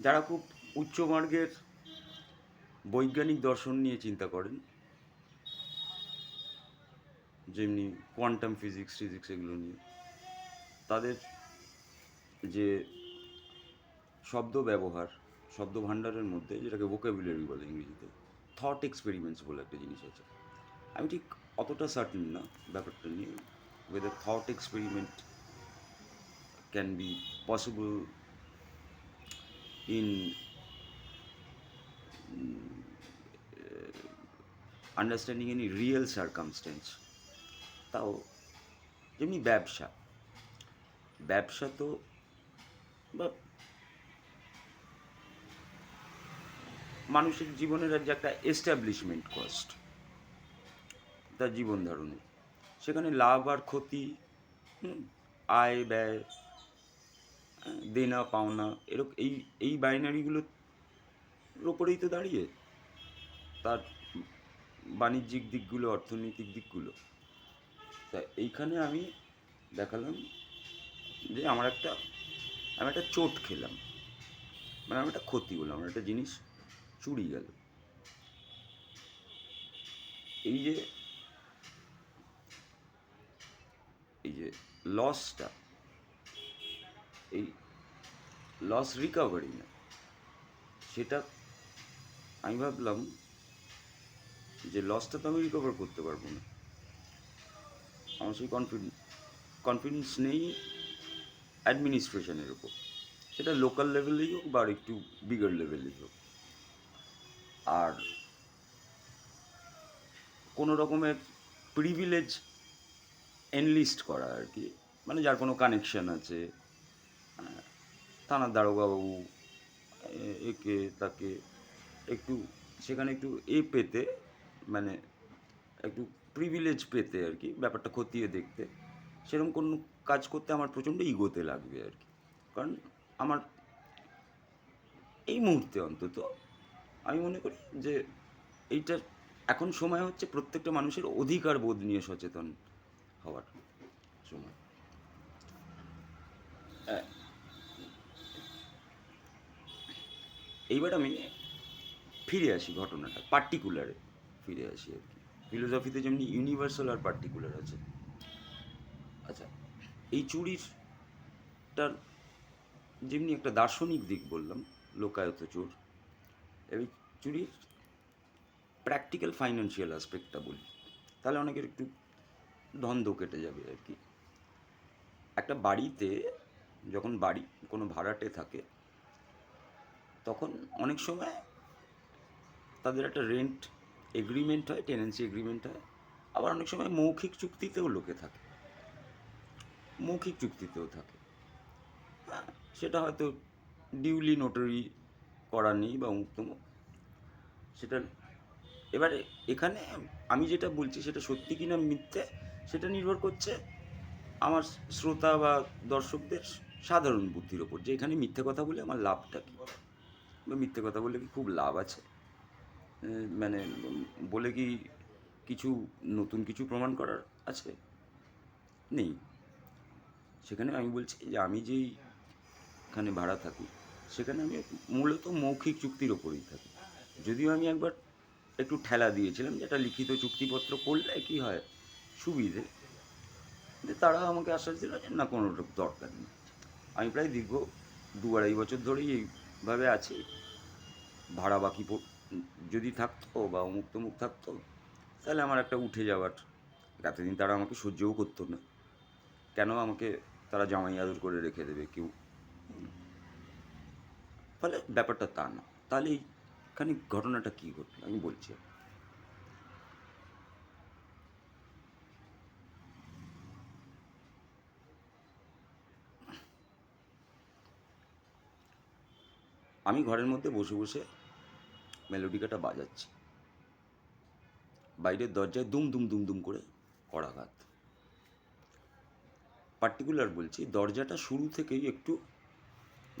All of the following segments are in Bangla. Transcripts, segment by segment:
যারা খুব উচ্চমার্গের বৈজ্ঞানিক দর্শন নিয়ে চিন্তা করেন, যেমনি কোয়ান্টাম ফিজিক্স এগুলো নিয়ে, তাদের যে শব্দ ব্যবহার, শব্দ ভাণ্ডারের মধ্যে যেটাকে ভোকাবুলারি বলে ইংরেজিতে, থট এক্সপেরিমেন্টস বলে একটা জিনিস আছে। আমি ঠিক অতটা সার্টেন না ব্যাপারটা নিয়ে, whether thought experiment can be possible in understanding any real circumstance. তাও যেমনি ব্যবসা, ব্যবসা তো বা মানুষের জীবনের যে একটা এস্টাবলিশমেন্ট কস্ট তার জীবন ধারণে, সেখানে লাভ আর ক্ষতি, আয় ব্যয়, দেনা পাওনা, এরকম এই বাইনারিগুলোর ওপরেই তো দাঁড়িয়ে তার বাণিজ্যিক দিকগুলো, অর্থনৈতিক দিকগুলো। তা এইখানে আমি দেখালাম যে আমি একটা চোট খেলাম, মানে আমি একটা ক্ষতি হলো, আমার একটা জিনিস চুরি গেল। এই যে এই যে লসটা, এই লস রিকভারি না, সেটা আমি ভাবলাম যে লসটা তো আমি রিকভার করতে পারবো না। আমার সেই কনফিডেন্স নেই অ্যাডমিনিস্ট্রেশনের উপর, সেটা লোকাল লেভেলেই হোক বা একটু বিগার লেভেলেই হোক। আর কোনো রকমের প্রিভিলেজ এনলিস্ট করা আর কি, মানে যার কোনো কানেকশান আছে, থানার দারোগাবাবু, একে তাকে একটু সেখানে একটু পেতে, মানে একটু প্রিভিলেজ পেতে আর কি, ব্যাপারটা খতিয়ে দেখতে, সেরকম কোনো কাজ করতে আমার প্রচণ্ড ইগোতে লাগবে আর কি। কারণ আমার এই মুহূর্তে অন্তত আমি মনে করি যে এইটা এখন সময় হচ্ছে প্রত্যেকটা মানুষের অধিকার বোধ নিয়ে সচেতন হওয়ার সময়। এইবার আমি ফিরে আসি, ঘটনাটা পার্টিকুলারে ফিরে আসি আর কি। ফিলোসফিতে যেমনি ইউনিভার্সাল আর পার্টিকুলার আছে। আচ্ছা, এই চুরিটার যেমনি একটা দার্শনিক দিক বললাম, লোকায়ত চোর, এই চুরির প্র্যাকটিক্যাল ফাইন্যান্সিয়াল অ্যাসপেক্টটা বলি, তাহলে অনেকের একটু দ্বন্দ্ব কেটে যাবে আর কি। একটা বাড়িতে যখন কোনো ভাড়াটে থাকে, তখন অনেক সময় তাদের একটা রেন্ট এগ্রিমেন্ট হয়, টেনেন্সি এগ্রিমেন্ট হয়, আবার অনেক সময় মৌখিক চুক্তিতেও লোকে থাকে, মৌখিক চুক্তিতেও থাকে। হ্যাঁ, সেটা হয়তো ডিউলি নোটারি করা নেই বা উক্তমুখ, সেটা এবারে এখানে আমি যেটা বলছি সেটা সত্যি কিনা মিথ্যে, সেটা নির্ভর করছে আমার শ্রোতা বা দর্শকদের সাধারণ বুদ্ধির ওপর, যে এখানে মিথ্যে কথা বলে আমার লাভটা কী, বা মিথ্যে কথা বললে কি খুব লাভ আছে, মানে বলে কি কিছু নতুন কিছু প্রমাণ করার আছে, নেই। সেখানে আমি বলছি যে আমি যেইখানে ভাড়া থাকি, সেখানে আমি মূলত মৌখিক চুক্তির ওপরেই থাকি। যদিও আমি একবার একটু ঠেলা দিয়েছিলাম যে একটা লিখিত চুক্তিপত্র করলে কী হয় সুবিধে, যে তারা আমাকে আশ্বাস দিল যে না, কোনো দরকার নেই। আমি প্রায় দীর্ঘ 2-2.5 বছর ধরেই এইভাবে আছি। ভাড়া বাকি যদি থাকতো বা অমুক তমুক থাকতো, তাহলে আমার একটা উঠে যাওয়ার, এতদিন তারা আমাকে সহ্যও করতো না, কেন আমাকে তারা জামাই আদর করে রেখে দেবে কেউ, ফলে ব্যাপারটা তা না। তাহলে এইখানে ঘটনাটা কী ঘটলো আমি বলছি। আমি ঘরের মধ্যে বসে বসে মেলোডিকাটা বাজাচ্ছি, বাইরের দরজায় দুম দুম দুম দুম করে কড়াঘাত। পার্টিকুলার বলছি, দরজাটা শুরু থেকেই একটু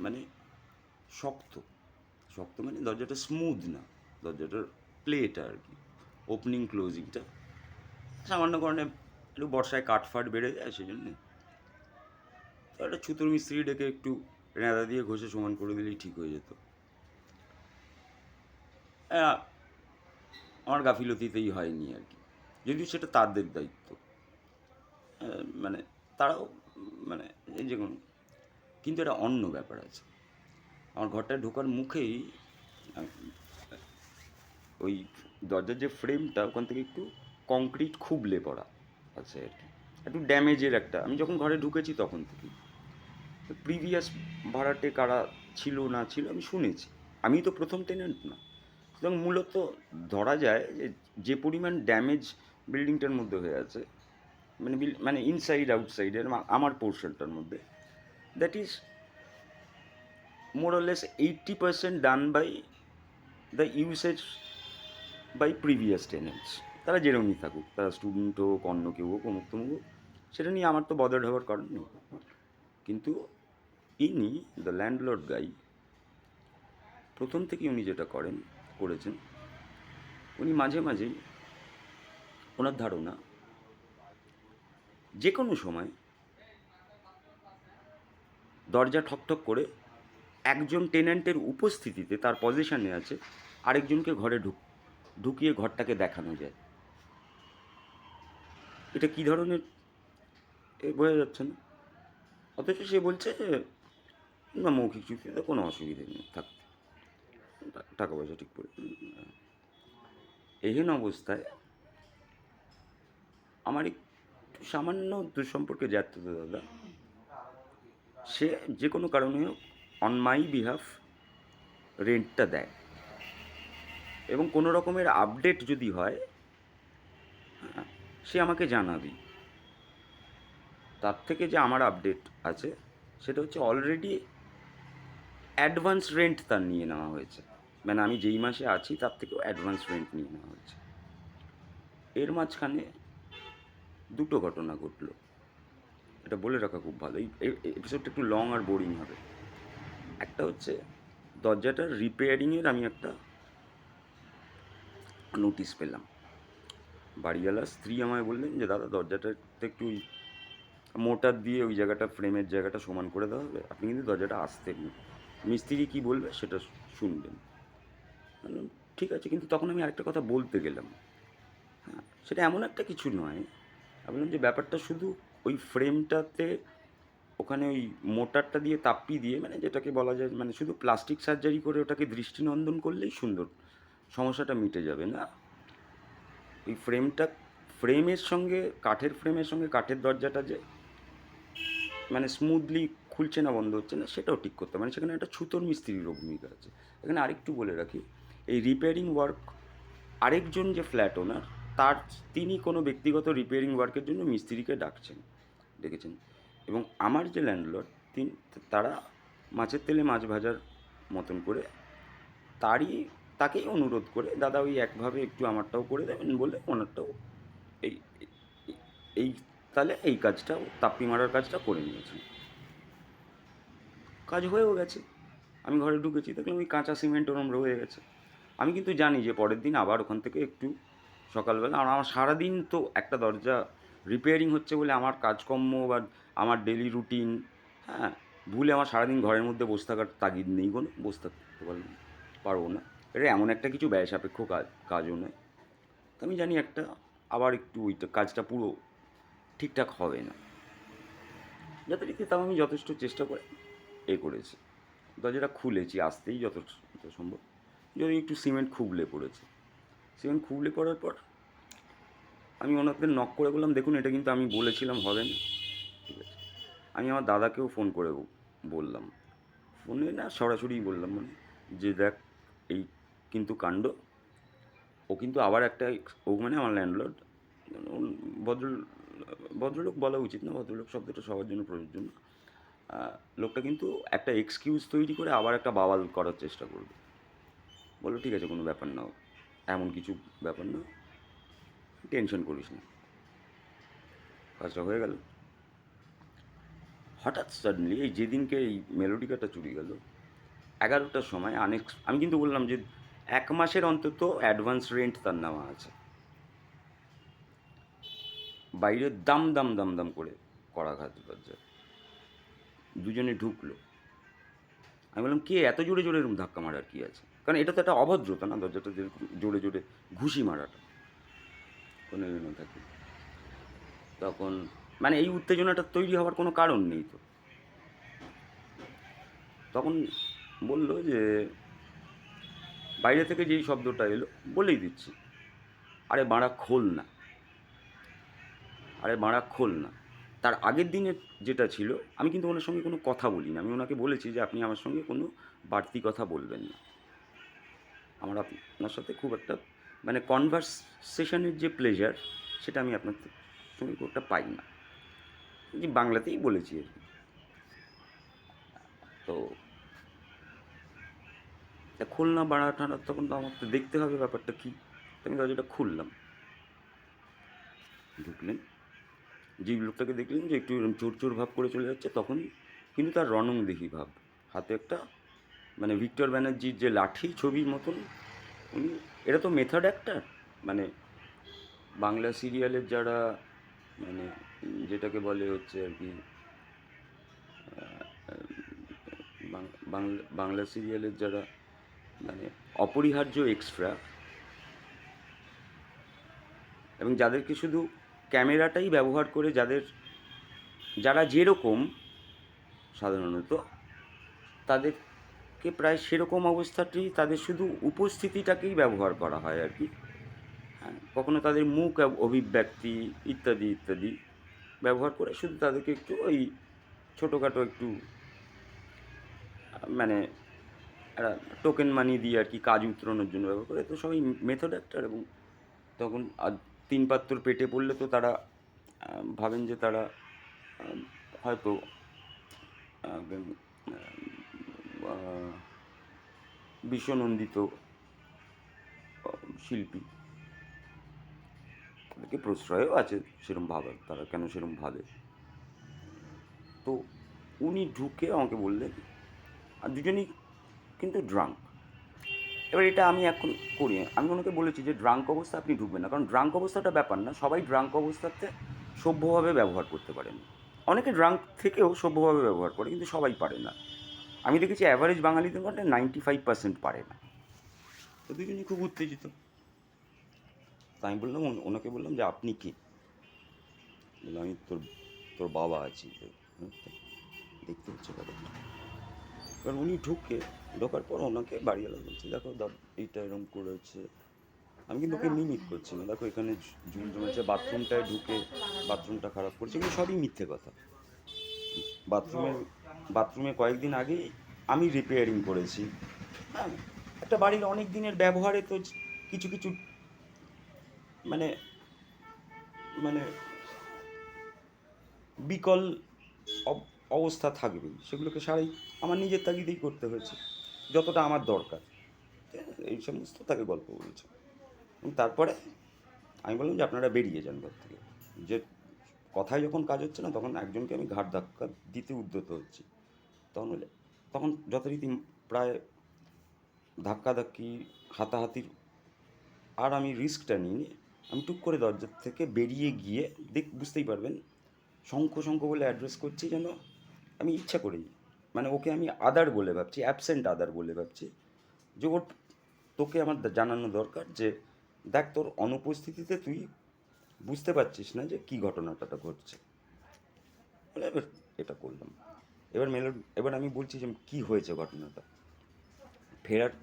মানে শক্ত, শক্ত মানে দরজাটা স্মুথ না, দরজাটার প্লেটা আর কি, ওপেনিং ক্লোজিংটা সামান্য কারণে একটু বর্ষায় কাঠফাট বেড়ে যায়, সেই জন্যে তো একটা ছুতোর মিস্ত্রি ডেকে একটু নেড়া দিয়ে ঘষে সমান করে দিলেই ঠিক হয়ে যেত। হ্যাঁ, আমার গাফিলতিতেই হয়নি আর কি, যদিও সেটা তাদের দায়িত্ব। মানে তারাও মানে এই যে কোনো, কিন্তু একটা অন্য ব্যাপার আছে। আমার ঘরটায় ঢোকার মুখেই ওই দরজার যে ফ্রেমটা ওখান থেকে একটু কংক্রিট খুবলে পড়া আছে আর কি, একটু ড্যামেজের একটা। আমি যখন ঘরে ঢুকেছি তখন থেকেই প্রিভিয়াস ভাড়াটে কারা ছিল না ছিল আমি শুনেছি, আমি তো প্রথম টেনেন্ট না। সুতরাং মূলত ধরা যায় যে যে পরিমাণ ড্যামেজ বিল্ডিংটার মধ্যে হয়ে আছে, মানে ইনসাইড আউটসাইডের আমার পোর্শনটার মধ্যে, that is more or less 80% done by the usage by previous tenants. তারা যেরকমই থাকুক, তারা স্টুডেন্ট হোক, অন্য কেউ হোক, অমুক তমুক হোক, সেটা নিয়ে আমার তো বদার্ড হওয়ার কারণ নেই। কিন্তু ইনি দ্য ল্যান্ডলর্ড গাই প্রথম থেকে উনি যেটা করেছেন, উনি মাঝে মাঝেই ওনার ধারণা যে কোনো সময় দরজা ঠকঠক করে একজন টেন্যান্টের উপস্থিতিতে, তার পজিশনে আছে, আরেকজনকে ঘরে ঢুকিয়ে ঘরটাকে দেখানো যায়। এটা কী ধরনের বোঝা যাচ্ছে না, অথচ সে বলছে যে না, মৌখিক চুক্তিতে কোনো অসুবিধে নেই থাকতে, টাকা পয়সা ঠিক করে। এহেন অবস্থায় আমার একটু সামান্য দুঃসম্পর্কে যাচ্ছে তো দাদা, সে যে কোনো কারণে হোক অন মাই বিহাফ রেন্টটা দেয়, এবং কোনো রকমের আপডেট যদি হয় সে আমাকে জানাবি। তার থেকে যে আমার আপডেট আছে সেটা হচ্ছে অলরেডি অ্যাডভান্স রেন্ট তার নিয়ে নেওয়া হয়েছে, মানে আমি যেই মাসে আছি তার থেকেও অ্যাডভান্স রেন্ট নিয়ে নেওয়া হয়েছে। এর মাঝখানে দুটো ঘটনা ঘটলো, এটা বলে রাখা খুব ভালো, এই এপিসোডটা একটু লং আর বোরিং হবে। একটা হচ্ছে দরজাটার রিপেয়ারিংয়ের আমি একটা নোটিশ পেলাম। বাড়িওয়ালার স্ত্রী আমায় বললেন যে দাদা দরজাটাতে একটু ওই মোটার দিয়ে ওই জায়গাটা, ফ্রেমের জায়গাটা সমান করে দেওয়া হবে, আপনি কিন্তু দরজাটা আসতেন না, মিস্ত্রি কী বলবে সেটা শুনবেন। ঠিক আছে, কিন্তু তখন আমি আরেকটা কথা বলতে গেলাম। হ্যাঁ, সেটা এমন একটা কিছু নয়। আমি বললাম যে ব্যাপারটা শুধু ওই ফ্রেমটাতে ওখানে ওই মোটারটা দিয়ে তাপ্পি দিয়ে, মানে যেটাকে বলা যায়, মানে শুধু প্লাস্টিক সার্জারি করে ওটাকে দৃষ্টিনন্দন করলেই সুন্দর, সমস্যাটা মিটে যাবে না। ওই ফ্রেমের সঙ্গে, কাঠের ফ্রেমের সঙ্গে কাঠের দরজাটা যে মানে স্মুথলি খুলছে না, বন্ধ হচ্ছে না, সেটাও ঠিক করতে, মানে সেখানে একটা ছুতোর মিস্ত্রিরও ভূমিকা আছে। এখানে আরেকটু বলে রাখি, এই রিপেয়ারিং ওয়ার্ক আরেকজন যে ফ্ল্যাট ওনার, তিনি কোনো ব্যক্তিগত রিপেয়ারিং ওয়ার্কের জন্য মিস্ত্রিকে ডেকেছেন, এবং আমার যে ল্যান্ডলর্ড তারা মাছের তেলে মাছ ভাজার মতন করে তাকেই অনুরোধ করে, দাদা ওই একভাবে একটু আমারটাও করে দেবেন বলে ওনারটাও এই এই তাহলে এই কাজটাও, তাপ্পি মারার কাজটা করে নিয়েছেন। কাজ হয়েও গেছে, আমি ঘরে ঢুকেছি, দেখলাম ওই কাঁচা সিমেন্ট ওরম রয়ে গেছে। আমি কিন্তু জানি যে পরের দিন আবার ওখান থেকে একটু সকালবেলা, আর আমার সারাদিন তো একটা দরজা রিপেয়ারিং হচ্ছে বলে আমার কাজকর্ম বা আমার ডেলি রুটিন, হ্যাঁ, ভুলে আমার সারাদিন ঘরের মধ্যে বসে থাকার তাগিদ নেই, কোনো বসে থাকতে পারবো না। এটা এমন একটা কিছু ব্যয় সাপেক্ষ কাজও নয়। তো আমি জানি একটা আবার একটু ওইটা কাজটা পুরো ঠিকঠাক হবে না, যথারীতি তাও আমি যথেষ্ট চেষ্টা করে করেছি। দরজাটা খুলেছি আসতেই যত সম্ভব, যদি একটু সিমেন্ট খুবলে পড়েছে। সিমেন্ট খুবলে পড়ার পর আমি ওনাদের নক করে বললাম, দেখুন এটা কিন্তু আমি বলেছিলাম হবে না, ঠিক আছে। আমি আমার দাদাকেও ফোন করে বললাম, ফোনে না সরাসরি বললাম, মানে যে দেখ এই কিন্তু কাণ্ড, ও কিন্তু আবার একটা, ও মানে আমার ল্যান্ডলর্ড, ভদ্রলোক বলা উচিত না, ভদ্রলোক শব্দটা সবার জন্য প্রযোজ্য না, লোকটা কিন্তু একটা এক্সকিউজ তৈরি করে আবার একটা বাওয়াল করার চেষ্টা করবে। বললো ঠিক আছে, কোনো ব্যাপার না, এমন কিছু ব্যাপার না, টেনশন করিস না। কাজটা হয়ে গেল। হঠাৎ সাডেনলি এই যেদিনকে এই মেলোডিকাটা চুরি গেল 11টার সময়, আমি কিন্তু বললাম যে 1 মাসের অন্তত অ্যাডভান্স রেন্ট তার নেওয়া আছে। বাইরে দাম দাম দাম দাম করে কড়াঘাত দরজা, দুজনে ঢুকলো, আমি বললাম, কে এত জোরে জোরে এরকম ধাক্কা মারার কি আছে? কারণ এটা তো একটা অভদ্রতা না, দরজাটা যেরকম জোরে জোরে ঘুষি মারাটা কোনো না থাকে। তখন মানে এই উত্তেজনাটা তৈরি হওয়ার কোনো কারণ নেই তো। তখন বলল যে বাইরে থেকে যেই শব্দটা এলো, বলেই দিচ্ছি, আরে বাড়া খোল না, আরে বাড়া খোল না। তার আগের দিনের যেটা ছিল, আমি কিন্তু ওনার সঙ্গে কোনো কথা বলি না। আমি ওনাকে বলেছি যে আপনি আমার সঙ্গে কোনো বাড়তি কথা বলবেন না। আমার আপনার সাথে খুব একটা মানে কনভারসেশনের যে প্লেজার, সেটা আমি আপনার সঙ্গে খুব একটা পাই না। যে বাংলাতেই বলেছি আর কি। তো খুলনা বাড়া ঠান্ডা, তখন তো আমার তো দেখতে হবে ব্যাপারটা কী। আমি দরজাটা খুললাম, ঢুকলেন। যে লোকটাকে দেখলেন যে একটু এরকম চোর চোর ভাব করে চলে যাচ্ছে, তখন কিন্তু তার রণংদেহী ভাব, হাতে একটা মানে ভিক্টর ব্যানার্জির যে লাঠি ছবির মতন উনি। এটা তো মেথড অ্যাক্টার, মানে বাংলা সিরিয়ালের যারা মানে যেটাকে বলে হচ্ছে আর কি বাংলা সিরিয়ালের যারা মানে অপরিহার্য এক্সট্রা, এবং যাদেরকে শুধু ক্যামেরাটাই ব্যবহার করে, যারা যেরকম সাধারণত তাদেরকে প্রায় সেরকম অবস্থাতেই তাদের শুধু উপস্থিতিটাকেই ব্যবহার করা হয় আর কি। হ্যাঁ, কখনো তাদের মুখ অভিব্যক্তি ইত্যাদি ইত্যাদি ব্যবহার করে শুধু তাদেরকে একটু ওই ছোটোখাটো একটু মানে একটা টোকেন মানি দিয়ে আর কি কাজ উতরানোর জন্য ব্যবহার করে। তো সবাই মেথড অ্যাক্টার, এবং তখন আর তিন পাত্র পেটে পড়লে তো তারা ভাবেন যে তারা হয়তো বিশ্বনন্দিত শিল্পী, তাদেরকে প্রশ্রয়ও আছে সেরম ভাবার, তারা কেন সেরম ভাবে। তো উনি ঢুকে আমাকে বললেন, আর দুজনই কিন্তু ড্রাঙ্ক। এবার এটা আমি এখন করি, আমি ওনাকে বলেছি যে ড্রাঙ্ক অবস্থা আপনি ঢুকবেন না, কারণ ড্রাঙ্ক অবস্থাটা ব্যাপার না, সবাই ড্রাঙ্ক অবস্থাতে সভ্যভাবে ব্যবহার করতে পারেন। অনেকে ড্রাঙ্ক থেকেও সভ্যভাবে ব্যবহার করে, কিন্তু সবাই পারে না। আমি দেখেছি অ্যাভারেজ বাঙালিদের মধ্যে 95% পারে না। তো দুজনই খুব উত্তেজিত। তো আমি বললাম, ওনাকে বললাম যে আপনি কে? বললাম, আমি তোর তোর বাবা আছি। দেখতে হচ্ছে ব্যাপারটা। এবার উনি ঢোকার পর ওনাকে বাড়িওয়ালা বলছে, দেখো এইটা এরকম করেছে। আমি কিন্তু ওকে মিমিক করছি না, দেখো এখানে ঝুল জমেছে, বাথরুমটায় ঢুকে বাথরুমটা খারাপ করছে, এগুলো সবই মিথ্যে কথা। বাথরুমে কয়েকদিন আগেই আমি রিপেয়ারিং করেছি। হ্যাঁ, একটা বাড়ির অনেক দিনের ব্যবহারে তো কিছু কিছু মানে মানে বিকল অবস্থা থাকবেই, সেগুলোকে সারাই আমার নিজের তাগিদেই করতে হয়েছে, যতটা আমার দরকার। এই সমস্ত তাকে গল্প বলেছে। এবং তারপরে আমি বললাম যে আপনারা বেরিয়ে যান ঘর থেকে। যে কথায় যখন কাজ হচ্ছে না, তখন একজনকে আমি ঘাড় ধাক্কা দিতে উদ্যত হচ্ছি। তখন যথারীতি প্রায় ধাক্কাধাক্কি, হাতাহাতির আর আমি রিস্কটা নিইনি। আমি টুক করে দরজার থেকে বেরিয়ে গিয়ে বুঝতেই পারবেন, শঙ্খ শঙ্খ বলে অ্যাড্রেস করছি, যেন আমি ইচ্ছা করেই মানে ওকে আমি আদার বলে ভাবছি, অ্যাবসেন্ট আদার বলে ভাবছি, যে ওর তোকে আমার জানানো দরকার যে দেখ, তোর অনুপস্থিতিতে তুই বুঝতে পারছিস না যে কী ঘটনাটা ঘটছে। বলে এবার এটা করলাম। এবার আমি বলছি যে কী হয়েছে ঘটনাটা। ফেরার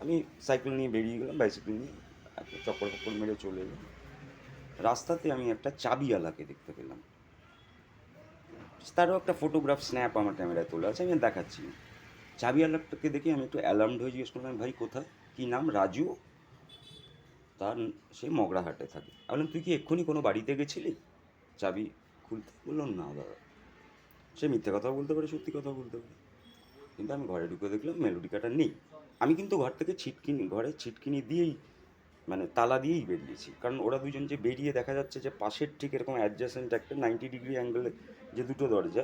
আমি সাইকেল নিয়ে বেরিয়ে গেলাম, বাইসাইকেল নিয়ে একটা চক্কর ফক্কর মেরে চলে এলাম। রাস্তাতে আমি একটা চাবিওয়ালাকে দেখতে পেলাম। তারও একটা ফটোগ্রাফ স্ন্যাপ আমার ক্যামেরায় তোলা আছে, আমি দেখাচ্ছি। চাবিওয়ালাটাকে দেখে আমি একটু অ্যালার্মড হয়ে জিজ্ঞেস করলাম, ভাই কোথায়, কী নাম? রাজু। তার সে মগরাহাটে থাকে। আমি বললাম, তুই কি এক্ষুনি কোনো বাড়িতে গেছিলি চাবি খুলতে? বললাম, না দাদা। সে মিথ্যে কথাও বলতে পারে, সত্যি কথাও বলতে পারে। কিন্তু আমি ঘরে ঢুকে দেখলাম মেলোডিকাটা নেই। আমি কিন্তু ঘর থেকে ঘরে ছিটকিনি দিয়েই মানে তালা দিয়েই বেরিয়েছি, কারণ ওরা দুজন যে বেরিয়ে দেখা যাচ্ছে যে পাশের ঠিক এরকম অ্যাডজাসেন্ট একটা 90 ডিগ্রি অ্যাঙ্গেলে যে দুটো দরজা,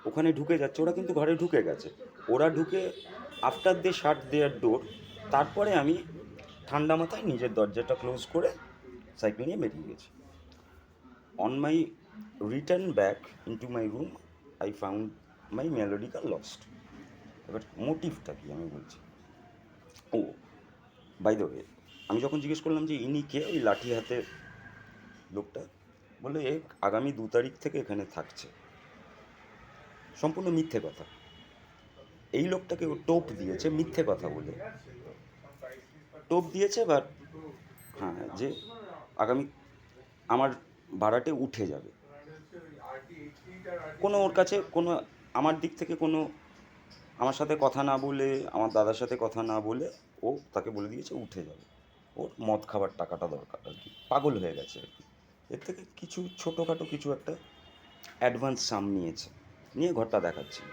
ওখানে ঢুকে যাচ্ছে, ওরা কিন্তু ঘরে ঢুকে গেছে। ওরা ঢুকে আফটার দে শাট দেয়ার ডোর, তারপরে আমি ঠান্ডা মাথায় নিজের দরজাটা ক্লোজ করে সাইকেল নিয়ে বেরিয়ে গেছি। On my return back into my room, I found my melodica lost. এবার মোটিভটা কি আমি বলছি। ও বাই দ্য ওয়ে, আমি যখন জিজ্ঞেস করলাম যে ইনি কে, ওই লাঠি হাতে লোকটা বলে এ আগামী 2 তারিখ থেকে এখানে থাকছে। সম্পূর্ণ মিথ্যে কথা। এই লোকটাকে ও টোপ দিয়েছে মিথ্যে কথা বলে, টোপ দিয়েছে। বাট হ্যাঁ, যে আগামী আমার ভাড়াটে উঠে যাবে। কোনো ওর কাছে কোনো আমার দিক থেকে কোনো আমার সাথে কথা না বলে, আমার দাদার সাথে কথা না বলে ও তাকে বলে দিয়েছে উঠে যাবে। ওর মদ খাবার টাকাটা দরকার আর কি, পাগল হয়ে গেছে আর কি। এর থেকে কিছু ছোটোখাটো কিছু একটা অ্যাডভান্স সাম নিয়েছে, নিয়ে ঘরটা দেখাচ্ছিল।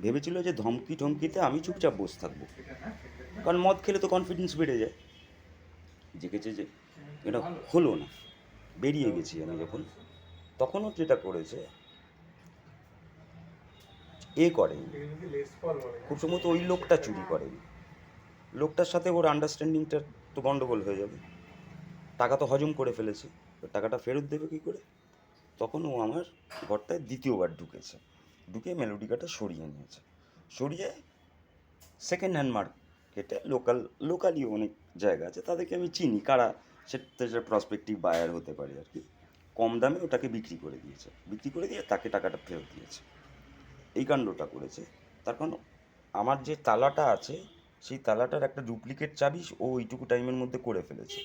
ভেবেছিল যে ধমকি টমকিতে আমি চুপচাপ বসে থাকবো, কারণ মদ খেলে তো কনফিডেন্স বেড়ে যায়। জেগেছে যে এটা হলো না, বেরিয়ে গেছি আমি যখন, তখনও যেটা করেছে এ করেনি, খুব সম্ভবত ওই লোকটা চুরি করেনি। লোকটার সাথে ওর আন্ডারস্ট্যান্ডিংটা তো গন্ডগোল হয়ে যাবে। টাকা তো হজম করে ফেলেছে, টাকাটা ফেরত দেবে কী করে। তখন ও আমার ঘরটায় দ্বিতীয়বার ঢুকেছে, ঢুকে মেলোডিকাটা সরিয়ে নিয়েছে। সরিয়ে সেকেন্ড হ্যান্ড মার্কেটে লোকালি অনেক জায়গা আছে, তাদেরকে আমি চিনি কারা সেটা প্রসপেক্টিভ বায়ার হতে পারে আর কি, কম দামে ওটাকে বিক্রি করে দিয়েছে, বিক্রি করে দিয়ে তাকে টাকাটা ফেরত দিয়েছে। এই কাণ্ডটা করেছে। তার কারণ আমার যে তালাটা আছে সেই তালাটার একটা ডুপ্লিকেট চাবি ও ওইটুকু টাইমের মধ্যে করে ফেলেছে।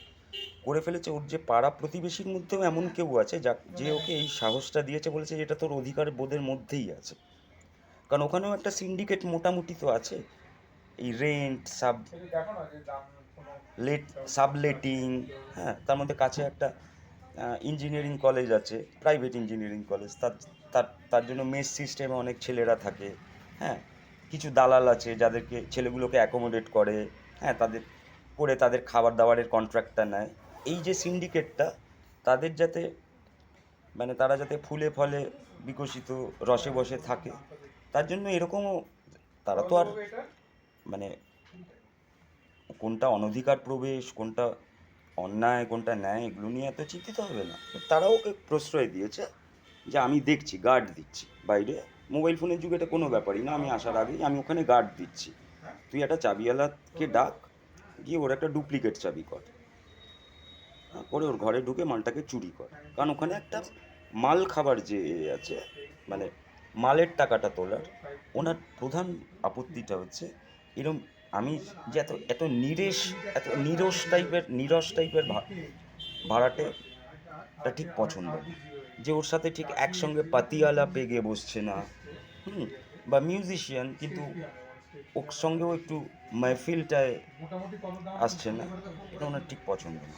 ওর যে পাড়া প্রতিবেশীর মধ্যেও এমন কেউ আছে যে ওকে এই সাহসটা দিয়েছে, বলেছে এটা তোর অধিকার বোধের মধ্যেই আছে। কারণ ওখানেও একটা সিন্ডিকেট মোটামুটি তো আছে, এই রেন্ট সাবলেটিং। হ্যাঁ, তার মধ্যে কাছে একটা ইঞ্জিনিয়ারিং কলেজ আছে, প্রাইভেট ইঞ্জিনিয়ারিং কলেজ, তার তার তার জন্য মেস সিস্টেমে অনেক ছেলেরা থাকে। হ্যাঁ, কিছু দালাল আছে যাদেরকে ছেলেগুলোকে অ্যাকোমোডেট করে, হ্যাঁ, তাদের খাবার দাবারের কন্ট্রাক্টটা নেয়। এই যে সিন্ডিকেটটা, তাদের যাতে মানে তারা যাতে ফুলে ফলে বিকশিত রসে বসে থাকে, তার জন্য এরকমও তারা তো আর মানে কোনটা অনধিকার প্রবেশ, কোনটা অন্যায়, কোনটা ন্যায়, এগুলো নিয়ে এত চিন্তিত হবে না। তারাও ওকে প্রশ্রয় দিয়েছে যে আমি দেখছি, গার্ড দিচ্ছি বাইরে। মোবাইল ফোনের যুগে এটা কোনো ব্যাপারই না, আমি আসার আগেই আমি ওখানে গার্ড দিচ্ছি, তুই একটা চাবিওয়ালাকে ডাক, গিয়ে ওর একটা ডুপ্লিকেট চাবি কর, করে ওর ঘরে ঢুকে মালটাকে চুরি কর। কারণ ওখানে একটা মাল খাবার যে আছে, মানে মালের টাকাটা তোলার, ওনার প্রধান আপত্তিটা হচ্ছে এরম আমি যে এত এত এত নিরস টাইপের ভাড়াটে টা ঠিক পছন্দ না। যে ওর সাথে ঠিক একসঙ্গে পাতিয়ালা পেগে বসছে না, বা মিউজিশিয়ান কিন্তু ওর সঙ্গেও একটু মাহফিলটায় আসছে না, এটা ওনার ঠিক পছন্দ না।